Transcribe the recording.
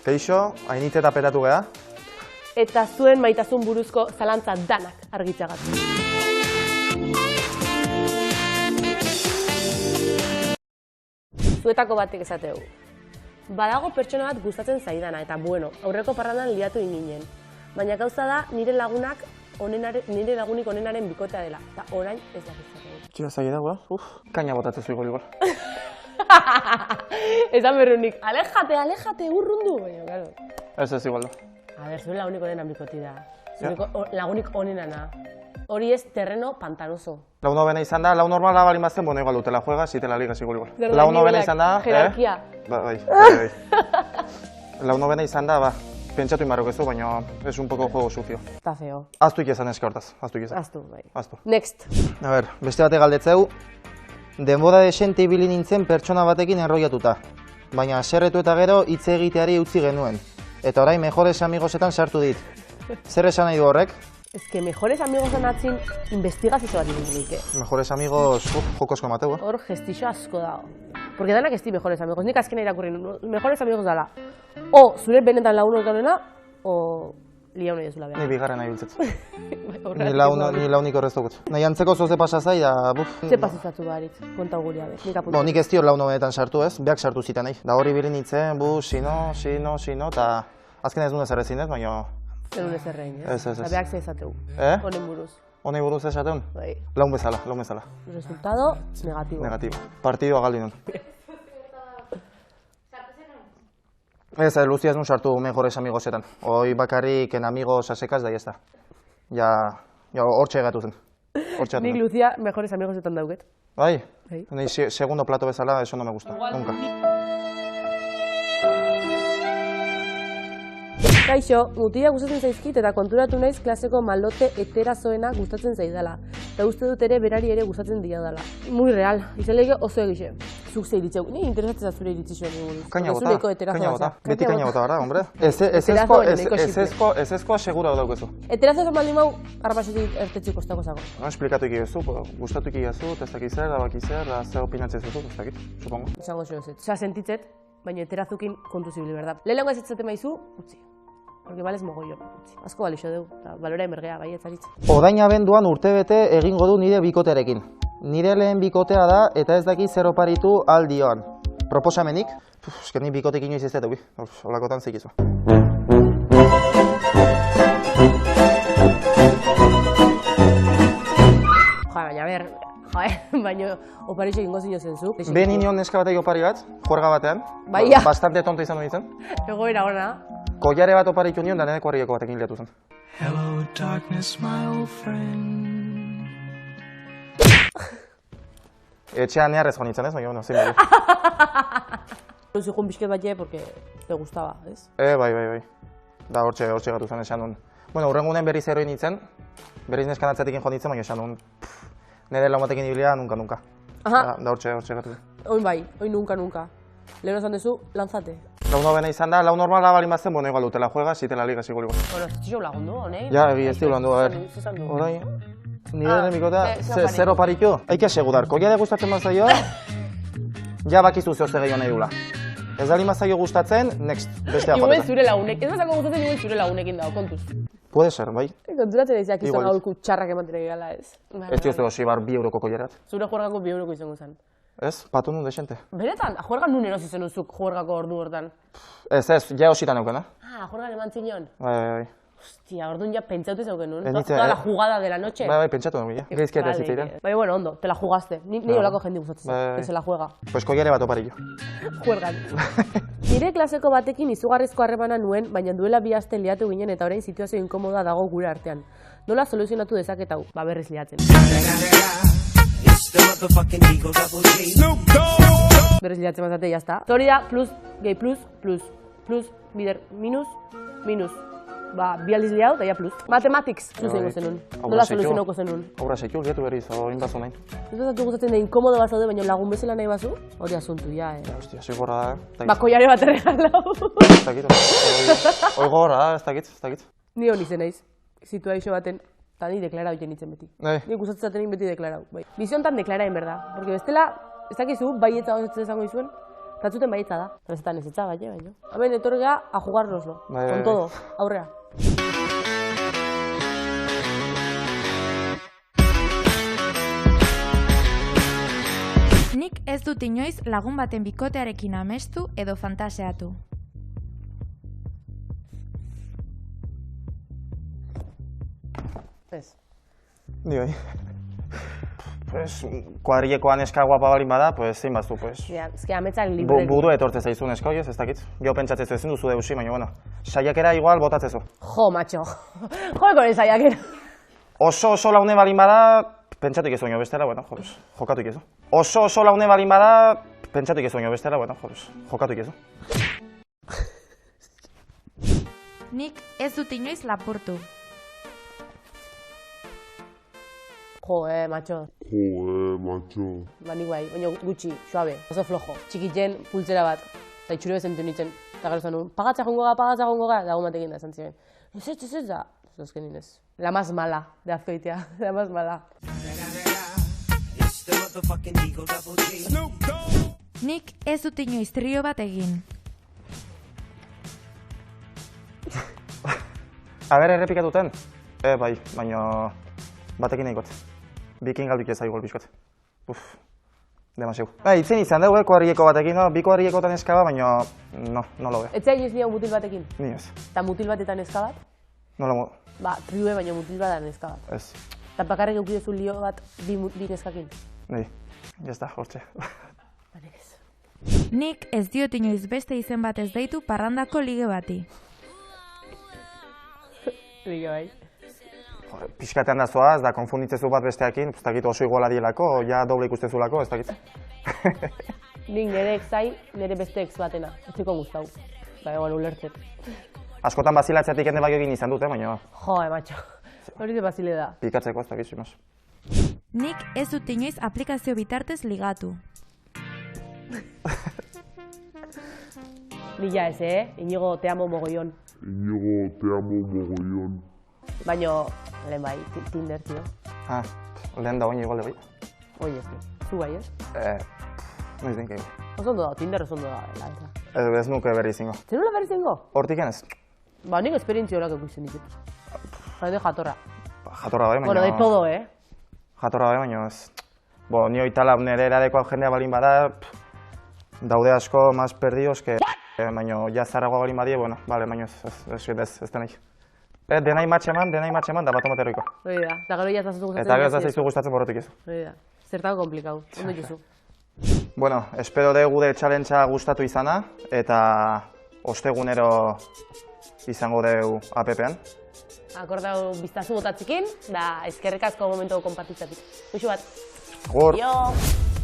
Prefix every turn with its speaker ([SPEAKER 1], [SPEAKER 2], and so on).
[SPEAKER 1] Keixo, hainitze eta petatu geha.
[SPEAKER 2] Eta zuen maitasun buruzko zalantza danak argitzagat. Zuetako batek esateu. Badago pertsona bat gustatzen zaidana eta bueno, aurreko parrandan liatu inginen. Baina gauza da nire lagunik onenaren bikotea dela. Eta orain ez da guztateu.
[SPEAKER 1] Txika zaila kaina botatzen zu igual.
[SPEAKER 2] Esan berrunik, alejate, urrundu. Baina, claro.
[SPEAKER 1] Ez igual da.
[SPEAKER 2] A ber, zure lagunik onenan bikoti da. Zure lagunik onenana. Hori ez terreno pantanoso.
[SPEAKER 1] Lau novena izan da, lau normala bali mazten, bueno, igual dutela juega, si te la ligas igual. Lau novena izan da,
[SPEAKER 2] jerarkia.
[SPEAKER 1] Bai. Lau novena izan da, pentsatu inbarrok ez du, baina es un poco juego sucio.
[SPEAKER 2] Está feo.
[SPEAKER 1] Aztu ikizan eske hortaz, aztu ikizan.
[SPEAKER 2] Bai.
[SPEAKER 1] Aztu.
[SPEAKER 2] Next.
[SPEAKER 1] A ber, beste bate galdetzeu, denbora desente ibili nintzen pertsona batekin enroiatuta. Baina serretu eta gero hitz egiteari utzi genuen. Eta orain mejores amigosetan sartu dit. Zer esan nahi du horrek?
[SPEAKER 2] Ez que mejores amigos anatzen investigazio bat egin dut.
[SPEAKER 1] Mejores amigos, jokosko emateu,
[SPEAKER 2] Hor gestixo asko dago. Porque danak esti mejores amigos, nik azkena irakurri, mejores amigos dala. O zure benetan lagun horrenena, o liaun nahi ezula behar.
[SPEAKER 1] Ni bigarren nahi biltzet. Ni launik horrez dugut. Nahi antzeko zoze pasazai da,
[SPEAKER 2] Ze pasazatu baritz, kontau guri abe, nik apuntu.
[SPEAKER 1] Nik ez dio lau nobenetan sartu ez, beak sartu zitan nahi. Da hori bilin nintzen, sino, eta azken ez dune zerrezin ez, baina...
[SPEAKER 2] Zer ez errein,
[SPEAKER 1] ez?
[SPEAKER 2] Eta beak ze izateu, honen buruz.
[SPEAKER 1] Honei buruz esateun?
[SPEAKER 2] Bai.
[SPEAKER 1] Laun bezala.
[SPEAKER 2] Resultado, negatibo.
[SPEAKER 1] Negatibo. Partidua galdi nun. Ez, Lucia ez nun sartu mejores amigosetan. Hoi bakarrik en amigos asekaz da, jazta. Ja, hortxe egatu zen.
[SPEAKER 2] Nik Lucia mejores amigosetan dauket.
[SPEAKER 1] Bai? Nei segundo plato bezala, eso no me gusta. Nunca.
[SPEAKER 2] Kaixo, mutila gustatzen zaizkit eta konturatu naiz klaseko malote eterazoena gustatzen zaidala. Eta uste dut ere berari ere gustatzen diadala. Muy real, izan lege oso egixe. Zuk ze iritzeu, ni interesatzen zure iritzi zuen egun.
[SPEAKER 1] Kaina bota, beti kaina bota gara, hombre. Ezezkoa segura daukezu.
[SPEAKER 2] Eterazo baldin mau, arbasetik ertetzi kostako zago.
[SPEAKER 1] Esplikatu ikizu, gustatu ikizu, ez dakit zer, abaki zer, zer opinatzen zuzu, ez dakit, supongo.
[SPEAKER 2] Izango zeu zet. Osa, sentitzet, baina eterazukin kontu zibili, berda. Lehenengo ez etzaten maizu, utzi. Porque balez mogollon. Asko balixo deu, eta balora emergea gai etzaritz.
[SPEAKER 1] Odain abenduan urtebete egingo du nire bikotearekin. Nire lehen bikotea da eta ez daki zer oparitu aldioan. Proposamenik? Esker ni bikotek inoiz ez dut, holakotan zikizu.
[SPEAKER 2] Baina oparitxo egingo zino zenzu.
[SPEAKER 1] Behin inion neska batek opari bat, juerga batean.
[SPEAKER 2] Baina.
[SPEAKER 1] Bastante tonto izan du nintzen.
[SPEAKER 2] Egoera ona.
[SPEAKER 1] Koiare bat oparitu nion, da nire kuarrieko batekin letu zen.
[SPEAKER 3] Hello darkness, my old friend.
[SPEAKER 1] Etxean neharrez joan nintzen ez, baina, zein badu.
[SPEAKER 2] Zikun bizket bat porque te gustaba, ez?
[SPEAKER 1] Bai. Da hortxe gatu zen esan duen. Bueno, urrengunen berriz eroin nintzen, berriz neskan atzatekin joan nintzen, baina esan duen nire lau batekin ibilia, nunka. Da hortxe gatu zen.
[SPEAKER 2] Oin bai, oin nunka. Lehen esan dezu, lanzate.
[SPEAKER 1] Lau novena izan da, lau normala bali mazten, bueno, igual dutela juega, si te la ligas igual.
[SPEAKER 2] Bueno, ez txixo lagundu, honei?
[SPEAKER 1] Ja, egi ez diulandu, a ver. Orain, nire demikotea, zero paritu. Haike asegudar, koia de gustatzen mazaio, ja bakizu zehozte gehiago nahi dula. Ez dali mazaio gustatzen, next, bestea joatetan.
[SPEAKER 2] Igual zure lagunek, ez bazako gustatzen igual zure lagunekin dago, kontuz.
[SPEAKER 1] Puede ser, bai.
[SPEAKER 2] Konturatzen ez jakizan gaulku txarrak ematen egala ez.
[SPEAKER 1] Ez diozte dosi bar 2 euroko koierat.
[SPEAKER 2] Zure juergako 2 euroko izango zen.
[SPEAKER 1] Ez, patu nun desente.
[SPEAKER 2] Benetan, juergan nun erosi zen uzuk juergako ordu hortan?
[SPEAKER 1] Ez, ja hositan eukena.
[SPEAKER 2] Juergan eman zinon?
[SPEAKER 1] Bai.
[SPEAKER 2] Hostia, orduan ja pentsaute zeuken nun. Toda la jugada de la noche.
[SPEAKER 1] Bai, pentsatu nun, ja. Geizkieta ez zitzairen.
[SPEAKER 2] Bai, bueno, ondo, te la jugaste. Ni olako jendi gustatzen zen, que se la juega.
[SPEAKER 1] Pues koiare bat oparillo.
[SPEAKER 2] Juergan. Nire klaseko batekin izugarrizko harremana nuen, baina duela 2 aste liatu ginen eta orain situazio inkomoda dago gure artean. Nola soluzionatu dezaket hau? Berriz liatzen. Berriz liatzen mazate, jazta. Hori da, plus, gehi plus, bider, minus. Bi aldiz liau, eta ja plus. Mathematics, zuzengo zenun. Nola soluzionauko zenun.
[SPEAKER 1] Aurra sekiul, gehiatu berriz, oin bazo nahi.
[SPEAKER 2] Ez dut gustatzen da inkomodo bat zaude, baina lagun bezala nahi bazu, hori asuntu, ja,
[SPEAKER 1] Hostia, zoi gorra da.
[SPEAKER 2] Koiare bat erregalau.
[SPEAKER 1] Ez dakit, oi gorra da, ez dakit.
[SPEAKER 2] Ni honi zen naiz, situazio baten, eta ni deklarau iten nintzen beti. Ni gustatzen zaten beti deklarau. Biziontan deklarain, berda. Porque bestela, ez dakizu, bai eta hau izango izuen, Batzuten baietza da. Benetan ez etza, baino. Hemen etorri gara a jugárnoslo.
[SPEAKER 1] Bai,
[SPEAKER 2] Con
[SPEAKER 1] bai,
[SPEAKER 2] todo, aurrea.
[SPEAKER 4] Nik ez dut inoiz lagun baten bikotearekin amestu edo fantaseatu.
[SPEAKER 2] Ez.
[SPEAKER 1] Ni bai. Pues, kuadrillekoan neska guapa balin bada, pues, zein baztu, pues.
[SPEAKER 2] Ja, eske ametsak libre.
[SPEAKER 1] Budu etortze zaizu neska hori, ez dakit. Gero pentsatzezu ezin duzu deusi, baina, bueno, saiakera igual botatzezu.
[SPEAKER 2] Jo, macho. Joeko den saiakera.
[SPEAKER 1] Oso laune balin bada, pentsatu ikezu baino bestela, bueno, joduz, jokatu ikezu. Oso laune balin bada, pentsatu ikezu baino bestela, bueno, joduz, jokatu ikezu.
[SPEAKER 4] Nik ez dut inoiz lapurtu.
[SPEAKER 2] Jo, macho. Ba, nik bai, baina gutxi, suabe, oso flojo. Txikitzen pultzera bat, eta itxure bezentu nintzen. Eta gero zanun, pagatza jongo ga, dago batekin da esan ziren. Ez da, azken ninez. La más mala de Azkoitia, la más mala.
[SPEAKER 4] Nik ez dut inoiz trio bat egin.
[SPEAKER 1] Aber, errepikatuten? Bai, baina batekin nahikot. Bikin galdik ez aigol bizkot. Demasiu. Itzen izan dugu, kuadrilleko batekin, no? Bi kuadrillekotan eskaba, baina no lo ve.
[SPEAKER 2] Ez zain ez nion mutil batekin?
[SPEAKER 1] Ni ez.
[SPEAKER 2] Eta mutil batetan eska bat?
[SPEAKER 1] No lo
[SPEAKER 2] Ba, trioe baina mutil bat neska bat.
[SPEAKER 1] Ez.
[SPEAKER 2] Eta bakarrik eukidezu lio bat bi neskakin.
[SPEAKER 1] Nahi, jazta, hortxe.
[SPEAKER 4] Nik ez diot inoiz beste izen bat ez deitu parrandako lige bati.
[SPEAKER 2] Lige bai.
[SPEAKER 1] Pixkatean da zoaz, da konfunditzezu bat besteakin, ez dakit oso iguala dielako, ja doble ikustezulako, ez dakit.
[SPEAKER 2] Nik nire exai, nire beste ex batena. Ez ziko guztau. Ba, egon ulertzet.
[SPEAKER 1] Askotan bazilatzeatik ende bai egin izan dute, baina
[SPEAKER 2] Jo, macho. Hori de bazile da.
[SPEAKER 1] pikatzeko ez dakit, simaz.
[SPEAKER 4] Nik ez dut inoiz aplikazio bitartez ligatu.
[SPEAKER 2] Ni ja ez, Inigo te amo mogollon. Baina, lehen bai, Tinder, tio.
[SPEAKER 1] Lehen da oin igualde bai.
[SPEAKER 2] Oin ez, zu bai, ez?
[SPEAKER 1] Noiz dinkein.
[SPEAKER 2] Oso ondo da, Tinder oso ondo da.
[SPEAKER 1] Ez nuke berri izango.
[SPEAKER 2] Zer nola berri zengo?
[SPEAKER 1] Hortik ez?
[SPEAKER 2] Ba, nik esperientzia horak ikusten ditut. Jade jatorra.
[SPEAKER 1] Jatorra bai, baina...
[SPEAKER 2] Bueno, de todo,
[SPEAKER 1] Jatorra bai, baina ez... Bo, ni oitala nire eradekoa jendea balin bada, daude asko maz perdios, que... Baina jazarragoa balin badie, bueno, bale, baina ez denai. Denai matxe eman, da bat amaterroiko.
[SPEAKER 2] Hori da, eta gero jaztazu gustatzen.
[SPEAKER 1] Eta gero jaztazu gustatzen borrotik ez.
[SPEAKER 2] Hori da, zertako komplikau, ondo juzu.
[SPEAKER 1] Bueno, espero dugu gude challengea gustatu izana, eta ostegunero izango dugu app-ean.
[SPEAKER 2] Akordau biztazu botatzikin, da eskerrik asko momentu konpartitzatik. Kuixu bat.
[SPEAKER 1] Agur!
[SPEAKER 2] Aio!